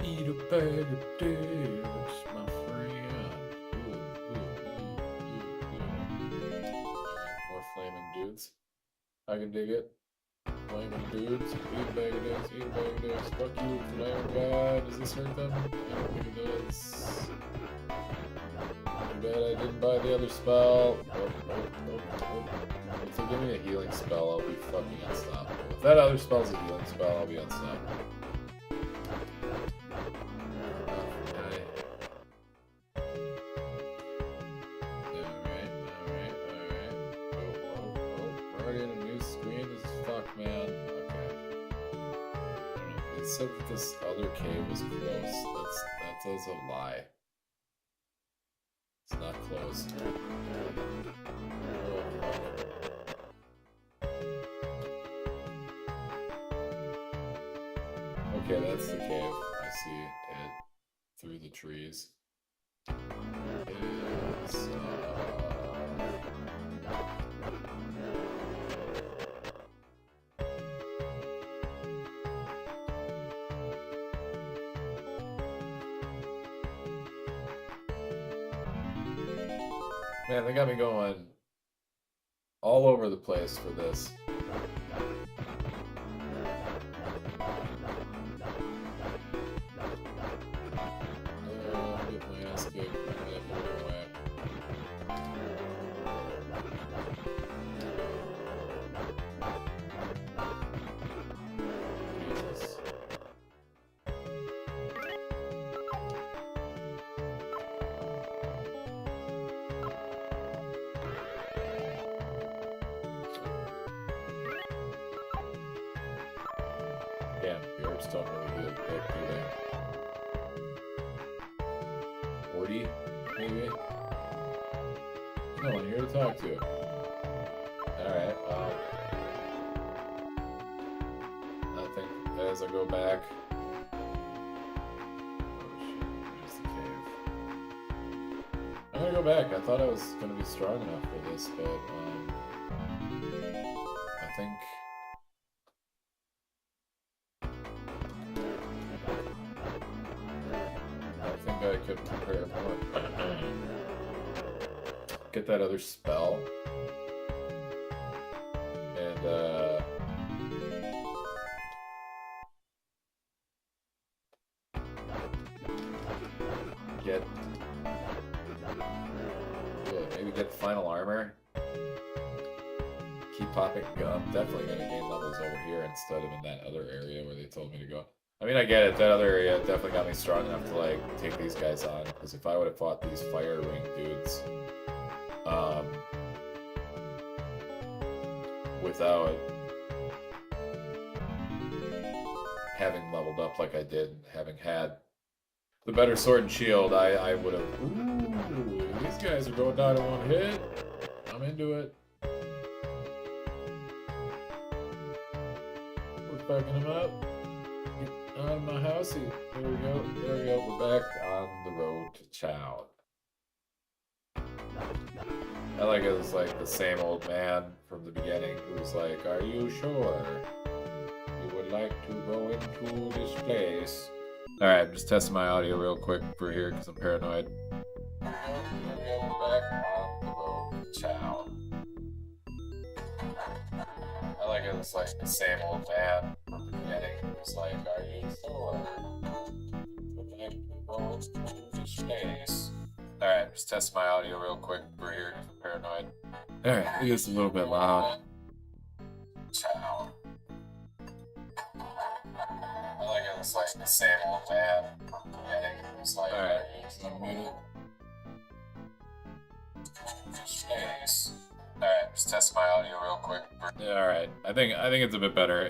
Eat a bag of dicks, my friend. More flaming dudes. I can dig it. Flaming dudes. Eat a bag of dicks, eat a bag of dicks. Fuck you, Iron God. Does this hurt them? I don't think it does. Too bad I didn't buy the other spell. If they give me a healing spell, I'll be fucking unstoppable. If that other spell's a healing spell, I'll be unstoppable. Alright. already in a new screen? This is fuck, man. Okay. It said that this other cave was close. That does a lie. It's not close. Oh, fuck. Okay, that's the cave. I see it through the trees. It's, man, they got me going all over the place for this. Get my ass kicked. Jesus. Damn, the herbs don't really get picked, do they? 40, maybe? No one here to talk to. Alright, I think as I go back... Oh shit, there's the cave. I'm gonna go back. I thought I was gonna be strong enough for this, but, I think... I could prepare more. Get that other spell. And, maybe get the final armor. Keep popping. I'm definitely going to gain levels over here instead of in that other area where they told me to go. I mean, I get it. That other area definitely got me strong enough to, like, take these guys on. Because if I would have fought these fire ring dudes, without having leveled up like I did, having had the better sword and shield, I would have... Ooh, these guys are going down in one hit. I'm into it. We're fucking them up. Out of my house. There we go. There we go. We're back on the road to Chow. I like it. It's like the same old man from the beginning who was like, "Are you sure you would like to go into this place?" All right, I'm just testing my audio real quick for here because I'm paranoid. We're back on the road to Chow. I like it. It's like the same old man from the beginning who was like, "Are you sure you would like to go into this place?" Alright, just test my audio real quick for here because I'm paranoid. Alright, I think it's a little bit loud. Chow. I like it. It's like the same old man from the beginning who was like, "Alright, I'm muted." Alright, just test my audio real quick. Alright, I think it's a bit better.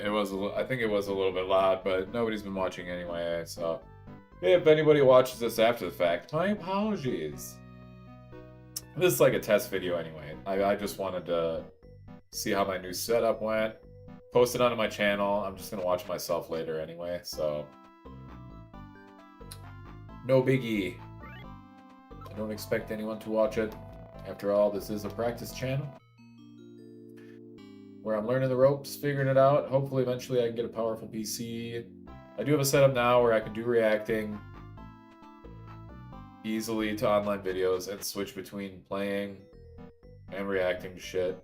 I think it was a little bit loud, but nobody's been watching anyway, so if anybody watches this after the fact, my apologies. This is like a test video anyway. I just wanted to see how my new setup went. Post it onto my channel. I'm just gonna watch myself later anyway, so no biggie. I don't expect anyone to watch it. After all, this is a practice channel where I'm learning the ropes, figuring it out. Hopefully, eventually, I can get a powerful PC. I do have a setup now where I can do reacting easily to online videos and switch between playing and reacting to shit.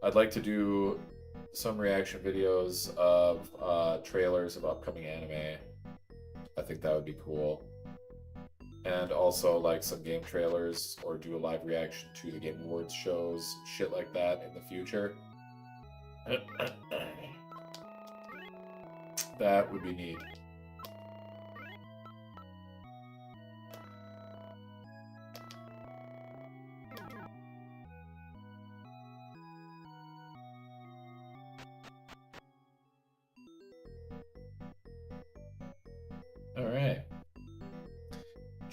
I'd like to do some reaction videos of trailers of upcoming anime. I think that would be cool. And also like some game trailers or do a live reaction to the Game Awards shows, shit like that in the future. That would be neat.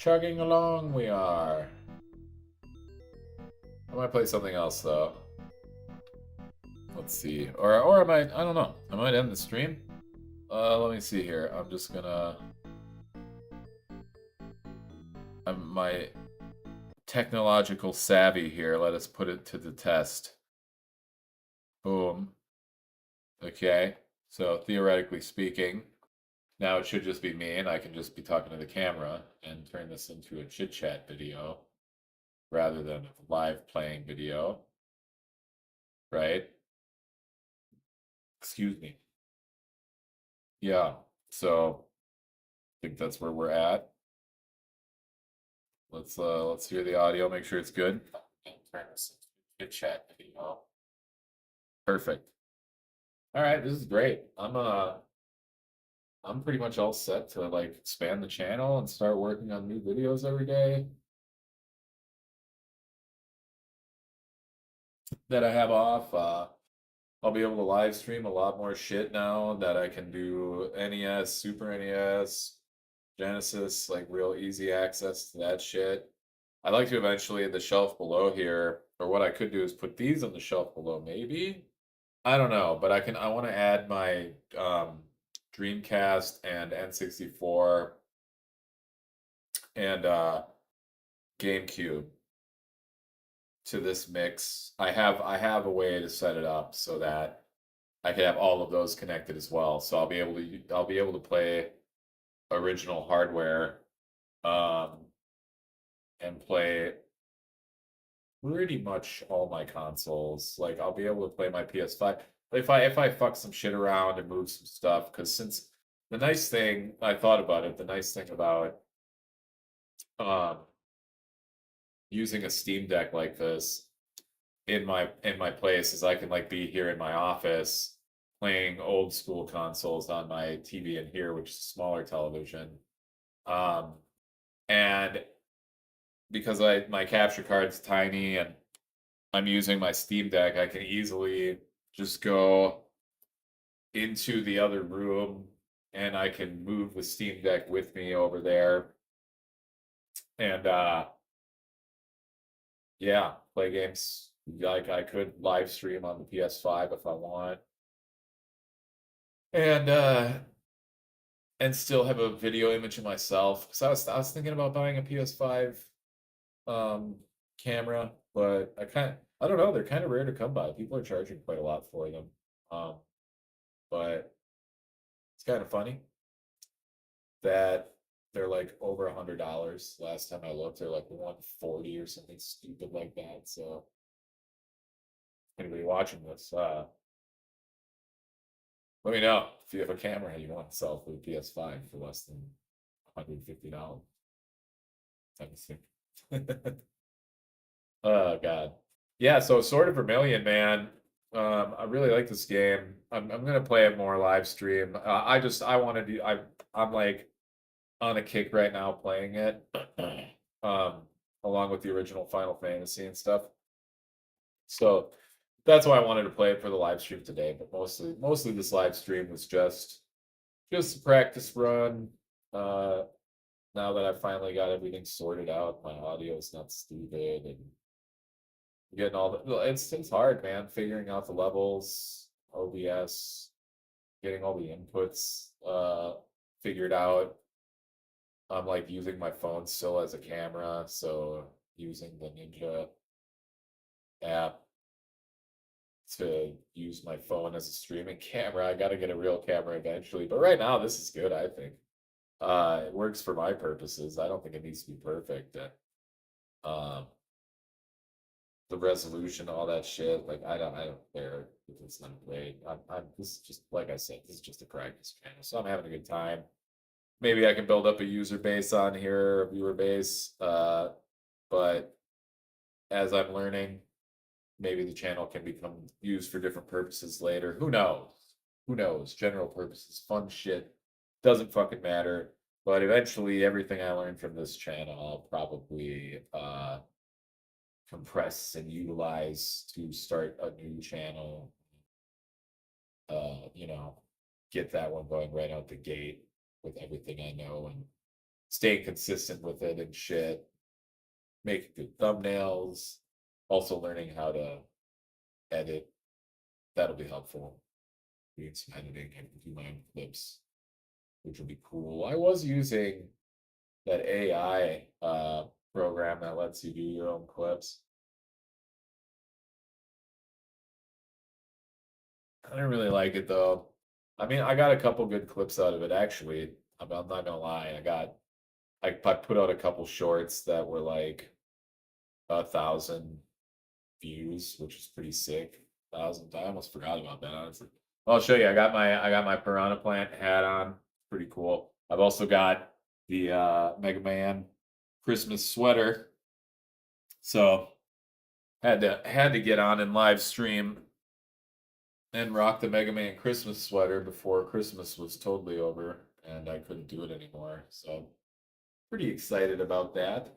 Chugging along we are. I might play something else though. Let's see. Or I don't know. I might end the stream. Let me see here. I'm just gonna my technological savvy here. Let us put it to the test. Boom. Okay. So theoretically speaking, now it should just be me and I can just be talking to the camera and turn this into a chit chat video rather than a live playing video. Right? Excuse me. Yeah. So I think that's where we're at. Let's hear the audio, make sure it's good. And turn this into a chit chat video. Perfect. All right, this is great. I'm pretty much all set to like expand the channel and start working on new videos every day that I have off. I'll be able to live stream a lot more shit now that I can do NES, Super NES, Genesis, like real easy access to that shit. I'd like to eventually in the shelf below here, or what I could do is put these on the shelf below, maybe. I don't know, but I want to add my Dreamcast and N64 and GameCube to this mix. I have a way to set it up so that I can have all of those connected as well. So I'll be able to play original hardware um and play pretty much all my consoles. Like I'll be able to play my PS5 if I fuck some shit around and move some stuff. Because since the nice thing I thought about it, the nice thing about um using a Steam Deck like this in my place is I can like be here in my office playing old school consoles on my TV in here, which is a smaller television. Um, and because my capture card's tiny and I'm using my Steam Deck, I can easily just go into the other room and I can move the Steam Deck with me over there and yeah, play games. Like I could live stream on the PS5 if I want. And still have a video image of myself. Because I was thinking about buying a PS5 um camera, but I don't know, they're kind of rare to come by. People are charging quite a lot for them. Um, but it's kind of funny that they're like over $100. Last time I looked, they're like 140 or something stupid like that. So anybody watching this, let me know if you have a camera you want to sell for the PS5 for less than $150. Type of thing. Oh God. Yeah, so Sword of Vermilion, man. I really like this game. I'm gonna play it more live stream. I want to do I'm like on a kick right now playing it. Um, along with the original Final Fantasy and stuff. So that's why I wanted to play it for the live stream today, but mostly this live stream was just a practice run. Uh now that I've finally got everything sorted out, my audio is not stupid and getting all the well, it's hard, man, figuring out the levels, OBS, getting all the inputs figured out. I'm like using my phone still as a camera, so using the Ninja app to use my phone as a streaming camera. I got to get a real camera eventually, but right now this is good, I think. It works for my purposes. I don't think it needs to be perfect. Um, the resolution, all that shit. Like I don't care if it's not great. This is just like I said, this is just a practice channel, so I'm having a good time. Maybe I can build up a user base on here, a viewer base. But as I'm learning, maybe the channel can become used for different purposes later. Who knows? Who knows? General purposes, fun shit doesn't fucking matter. But eventually, everything I learned from this channel, I'll probably compress and utilize to start a new channel. You know, get that one going right out the gate with everything I know and staying consistent with it and shit, making good thumbnails, also learning how to edit. That'll be helpful. Doing some editing and do my own clips, which will be cool. I was using that AI program that lets you do your own clips. I didn't really like it though. I mean, I got a couple good clips out of it actually. I'm not gonna lie. I put out a couple shorts that were like 1,000 views, which is pretty sick. 1,000. I almost forgot about that, honestly. I'll show you. I got my piranha plant hat on. Pretty cool. I've also got the Mega Man Christmas sweater. So had to get on and live stream and rock the Mega Man Christmas sweater before Christmas was totally over and I couldn't do it anymore. So pretty excited about that.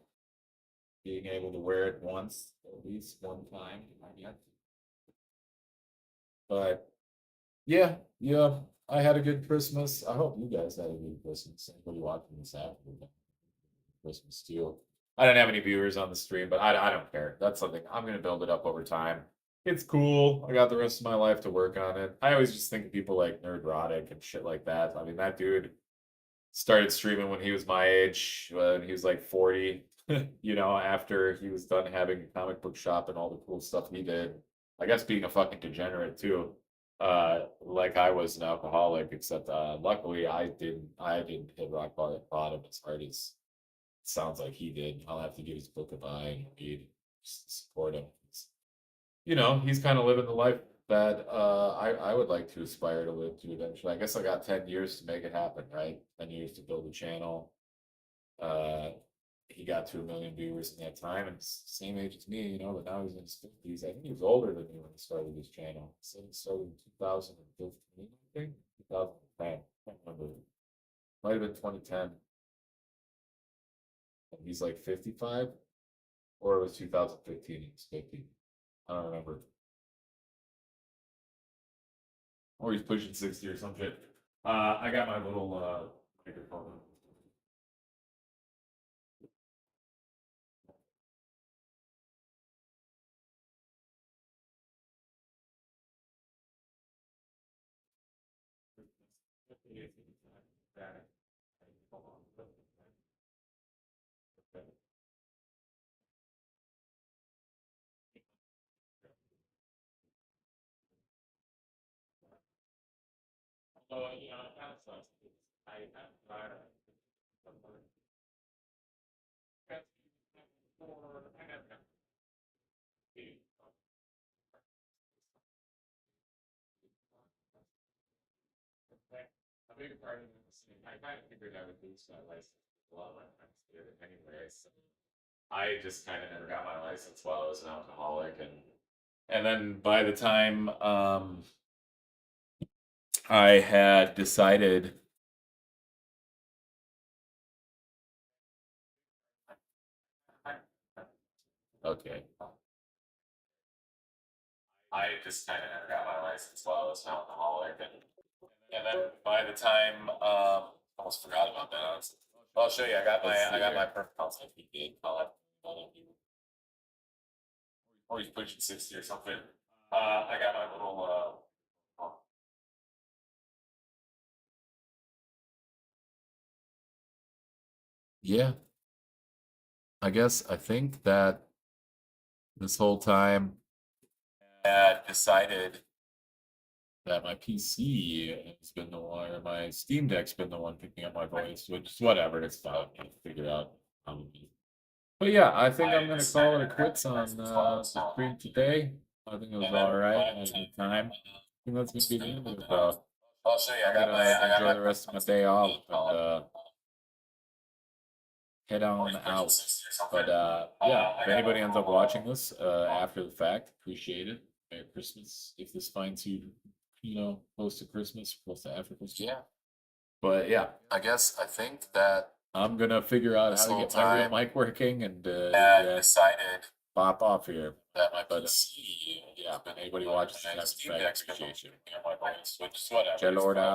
Being able to wear it once, at least one time, I guess. But yeah, yeah, I had a good Christmas. I hope you guys had a good Christmas. Anybody watching this after Christmas too. I don't have any viewers on the stream, but I don't care. That's something I'm gonna build it up over time. It's cool. I got the rest of my life to work on it. I always just think of people like Nerdrotic and shit like that. I mean, that dude started streaming when he was my age, when he was like 40, after he was done having a comic book shop and all the cool stuff he did. I guess being a fucking degenerate too. Like I was an alcoholic, except luckily I didn't hit rock bottom as hard as it sounds like he did. I'll have to give his book a buy and read just to support him. He's kind of living the life that I would like to aspire to live to eventually. I guess I got 10 years to make it happen, right? 10 years to build a channel. Uh, he got to 1 million viewers in that time, and same age as me, but now he's in his 50s. I think he was older than me when he started his channel. So he started in 2015, I think. 2010. I can't remember. Might have been 2010. And he's like 55, or it was 2015. He was 50. I don't remember. Or he's pushing 60 or some shit. I got my little microphone. So, it kind of sucks. I have tried I have a big part of this. I kind of figured I would lose my license. A lot of my friends did it anyways. I just kind of never got my license while I was an alcoholic, and then by the time I had decided. Okay. I just kind of never got my license while I was an alcoholic, and then by the time almost forgot about that. Honestly. I'll show you. I got my perf he did. Or he's pushing 60 or something. I got my little yeah. I think that this whole time I had decided that my PC has been the one, or my Steam Deck's been the one picking up my voice, which is whatever. It's fine. I'll figure it out. But yeah, I think I'm gonna call it quits on the stream today. I think it was all right. I had a good time. I think that's gonna be the end of it. I'll show you. I'm gonna enjoy the rest of my day off and head on out. But yeah, if anybody ends up watching this after the fact, appreciate it. Merry Christmas. If this finds you, close to Christmas, close to after Christmas. Yeah. But yeah, I think that I'm gonna figure out how to get my real mic working and decided pop off here. That might but yeah, if anybody watches this, I appreciate you. Jellord out.